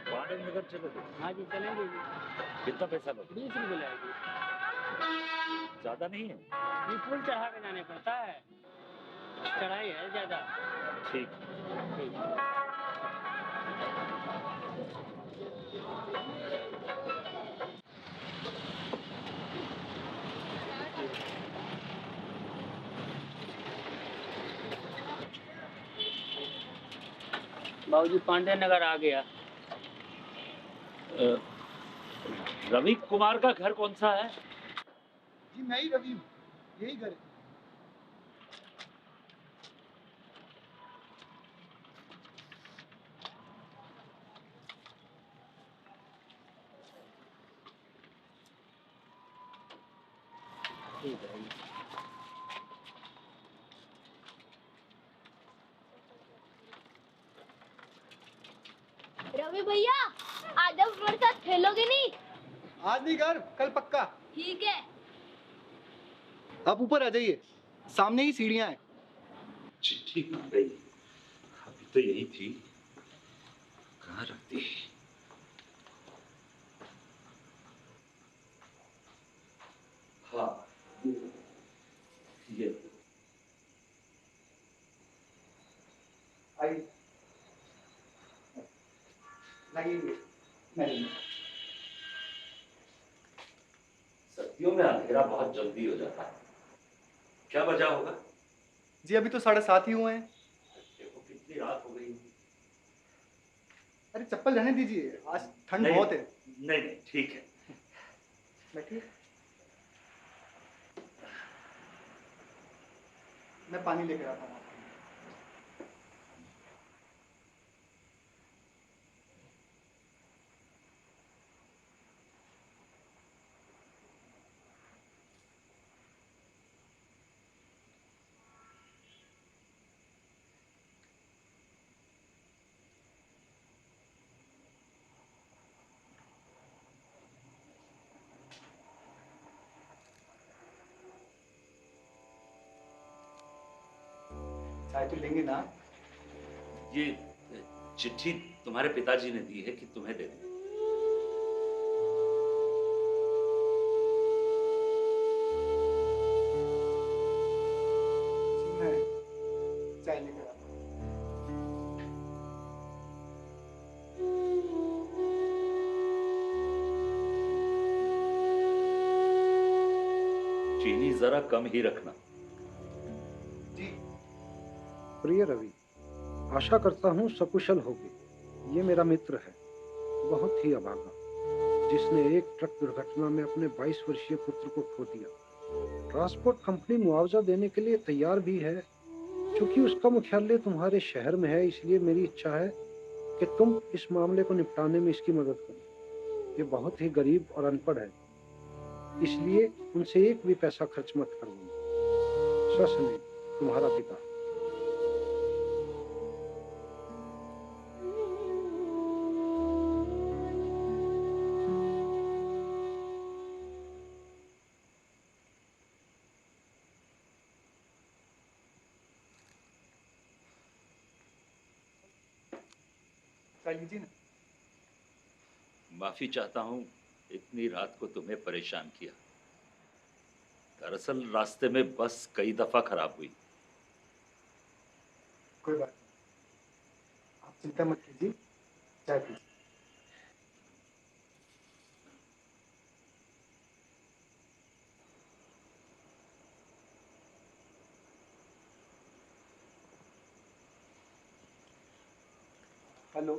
वाणिज्य नगर चलोगे? हाँ जी चलेंगे जी। कितना पैसा लो? 20 रुपये लगेगी। ज्यादा नहीं है? ये पुल चढ़ा के जाने पड़ता है, चढ़ाई है ज्यादा। ठीक। बाबूजी पांडे नगर आ गया। रवि कुमार का घर कौन सा है? जी मैं ही रवि हूँ, यही घर है। ठीक है। रवि भैया आज आप हमारे साथ खेलोगे नहीं? आज नहीं कर, कल पक्का। ठीक है। आप ऊपर आ जाइए, सामने ही सीढ़ियां हैं। चिट्ठी कहाँ गई? अभी तो यही थी, कहाँ रख दी? हाँ ये आइए, लगेंगे नहीं। सर्दियों में अंधेरा बहुत जल्दी हो जाता है, क्या वजह होगा? जी अभी तो 7:30 ही हुए हैं। देखो कितनी रात हो गई। अरे चप्पल रहने दीजिए, आज ठंड नहीं, बहुत है। नहीं नहीं ठीक है। बैठिए, मैं पानी लेकर आता हूँ। चाय तो लेंगे ना? ये चिट्ठी तुम्हारे पिताजी ने दी है कि तुम्हें दे दूं। मैं चाय लेकर आता हूँ। चीनी जरा कम ही रखना। जी प्रिय रवि, आशा करता हूँ सकुशल होगे। ये मेरा मित्र है, बहुत ही अभागा, जिसने एक ट्रक दुर्घटना में अपने 22 वर्षीय पुत्र को खो दिया। ट्रांसपोर्ट कंपनी मुआवजा देने के लिए तैयार भी है। क्योंकि उसका मुख्यालय तुम्हारे शहर में है, इसलिए मेरी इच्छा है कि तुम इस मामले को निपटाने में इसकी मदद करो। ये बहुत ही गरीब और अनपढ़ है, इसलिए उनसे एक भी पैसा खर्च मत करवाना। सस्नेह, तुम्हारा पिता। चाय लीजिए ना। माफी चाहता हूं इतनी रात को तुम्हें परेशान किया। दरअसल रास्ते में बस कई दफा खराब हुई। कोई बात नहीं, आप चिंता मत कीजिए, चाय पीजिए। हेलो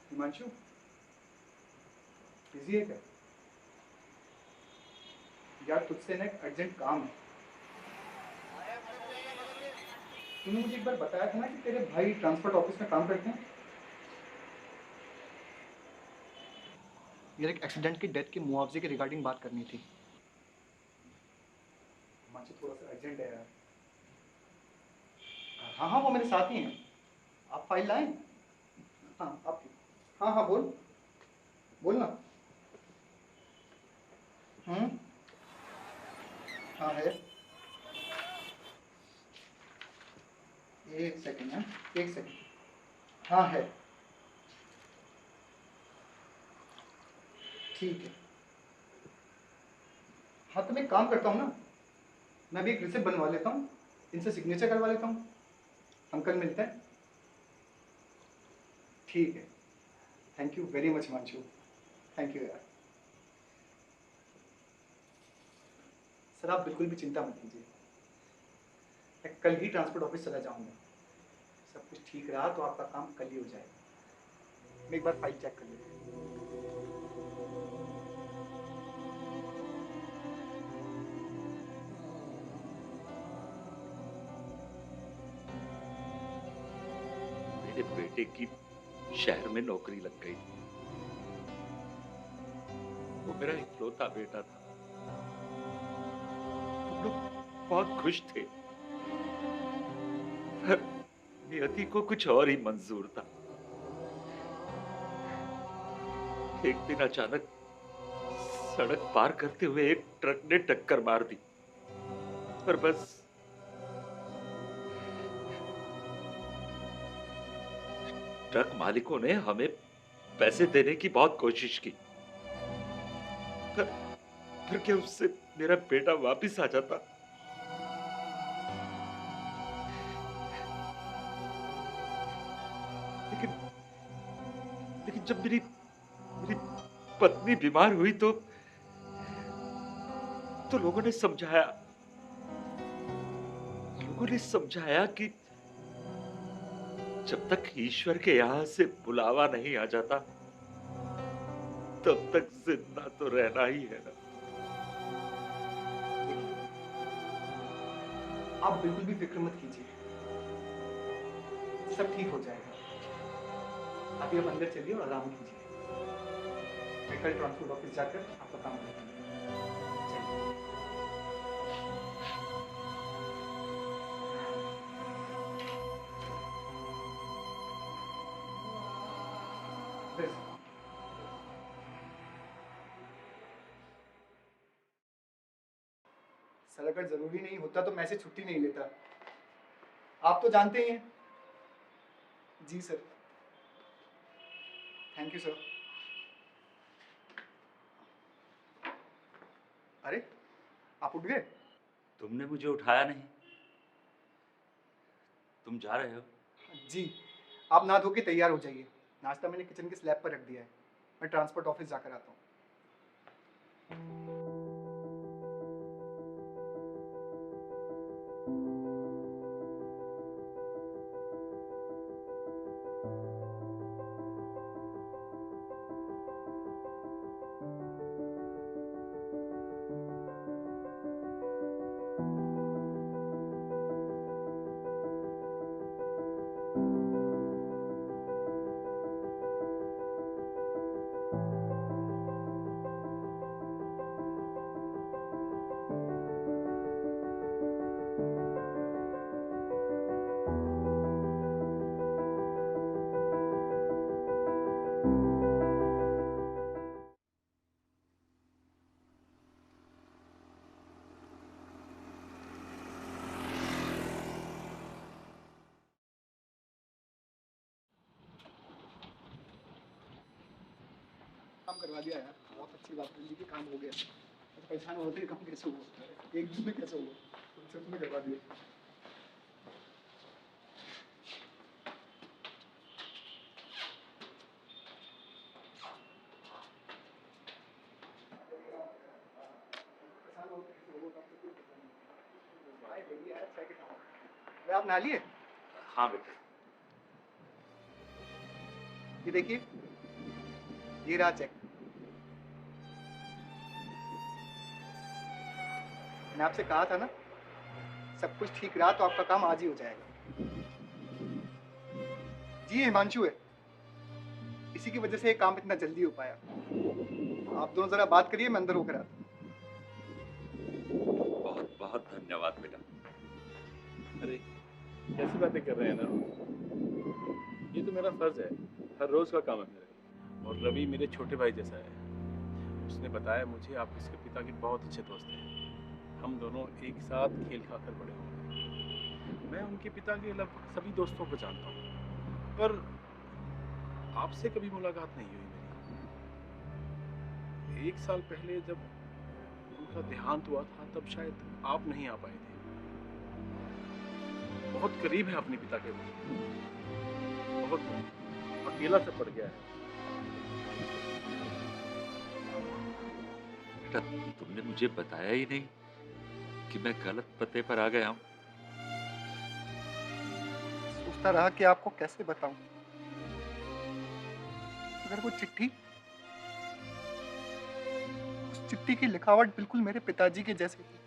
हिमांशु, बिजी है क्या? यार तुझसे ना एक अर्जेंट काम है। तूने मुझे एक बार बताया था ना कि तेरे भाई ट्रांसपोर्ट ऑफिस में काम करते हैं। यार एक एक्सीडेंट की डेथ के मुआवजे के रिगार्डिंग बात करनी थी। हिमांशु थोड़ा सा अर्जेंट है यार। हाँ हाँ, वो मेरे साथ ही हैं। आप फाइल लाएं? हाँ आप, हाँ हाँ बोल, बोल ना। हाँ है। एक सेकंड है, एक सेकंड। हाँ है, ठीक है। हाँ तो मैं एक काम करता हूँ ना, मैं भी एक रिसिप्ट बनवा लेता हूँ, इनसे सिग्नेचर करवा लेता हूँ, हम कल मिलते हैं। ठीक है, thank you very much Himanshu, thank you यार। सर आप बिल्कुल भी चिंता मत कीजिए, मैं कल ही ट्रांसपोर्ट ऑफिस चला जाऊँगा। सब कुछ ठीक रहा तो आपका काम कल ही हो जाएगा। मैं एक बार फाइल चेक कर लेता हूँ। मेरे बेटे की शहर में नौकरी लग गई। वो मेरा इकलौता बेटा था। हम लोग बहुत खुश थे, पर नियति को कुछ और ही मंजूर था। एक दिन अचानक सड़क पार करते हुए एक ट्रक ने टक्कर मार दी और बस ट्रक मालिकों ने हमें पैसे देने की बहुत कोशिश की, पर, पर क्या उससे मेरा बेटा वापिस आ जाता? लेकिन लेकिन जब मेरी मेरी पत्नी बीमार हुई तो लोगों ने समझाया कि जब तक ईश्वर के यहां से बुलावा नहीं आ जाता तब तक जिंदा तो रहना ही है ना। आप बिल्कुल भी फिक्र मत कीजिए, सब ठीक हो जाएगा। अभी आप अंदर चलिए और आराम कीजिए। मैं कल ट्रांसपोर्ट ऑफिस जाकर आपका काम करूँगा। सर अगर जरूरी नहीं होता तो मैं से छुट्टी नहीं लेता, आप तो जानते ही हैं। जी सर, थैंक यू सर। अरे आप उठ गए? तुमने मुझे उठाया नहीं। तुम जा रहे हो? जी, आप नहा धो के तैयार हो जाइए। नाश्ता मैंने किचन के स्लैब पर रख दिया है, मैं ट्रांसपोर्ट ऑफिस जाकर आता हूँ। काम करवा दिया यार, बहुत अच्छी बात है जी कि काम हो गया। मैं तो परेशान होते ही काम कैसे हुआ, एक दिन में कैसे हुआ, तो तुमने करवा दिया। परेशान होते कैसे हुआ, काम तो कोई पता नहीं। भाई देखिए यार, अच्छा के काम। अरे आप नहा लिए? हाँ बेटा। ये देखिए, ये रहा चेक। मैंने आपसे कहा था ना, सब कुछ ठीक रहा तो आपका काम आज ही हो जाएगा। जी, ये हिमांशु है, इसी की वजह से ये काम इतना जल्दी हो पाया। आप दोनों जरा बात करिए, मैं अंदर होकर आता हूं। बहुत बहुत धन्यवाद बेटा। अरे कैसी बातें कर रहे हैं ना, ये तो मेरा फर्ज है, हर रोज का काम है मेरा। और रवि मेरे छोटे भाई जैसा है। उसने बताया मुझे आप इसके पिता के बहुत अच्छे दोस्त हैं। हम दोनों एक साथ खेल खाकर बड़े हुए हैं। मैं उनके पिता के लगभग सभी दोस्तों को जानता हूँ, पर आपसे कभी मुलाकात नहीं हुई मेरी। 1 साल पहले जब उनका देहांत हुआ था तब शायद आप नहीं आ पाए थे। बहुत करीब है अपने पिता के, बहुत अकेला सा पड़ गया है। बेटा तुमने मुझे बताया ही नहीं कि मैं गलत पते पर आ गया हूँ। सोचता रहा कि आपको कैसे बताऊं, अगर वो चिट्ठी, उस चिट्ठी की लिखावट बिल्कुल मेरे पिताजी के जैसी थी।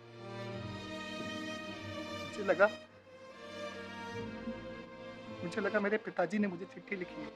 मुझे लगा मेरे पिताजी ने मुझे चिट्ठी लिखी है।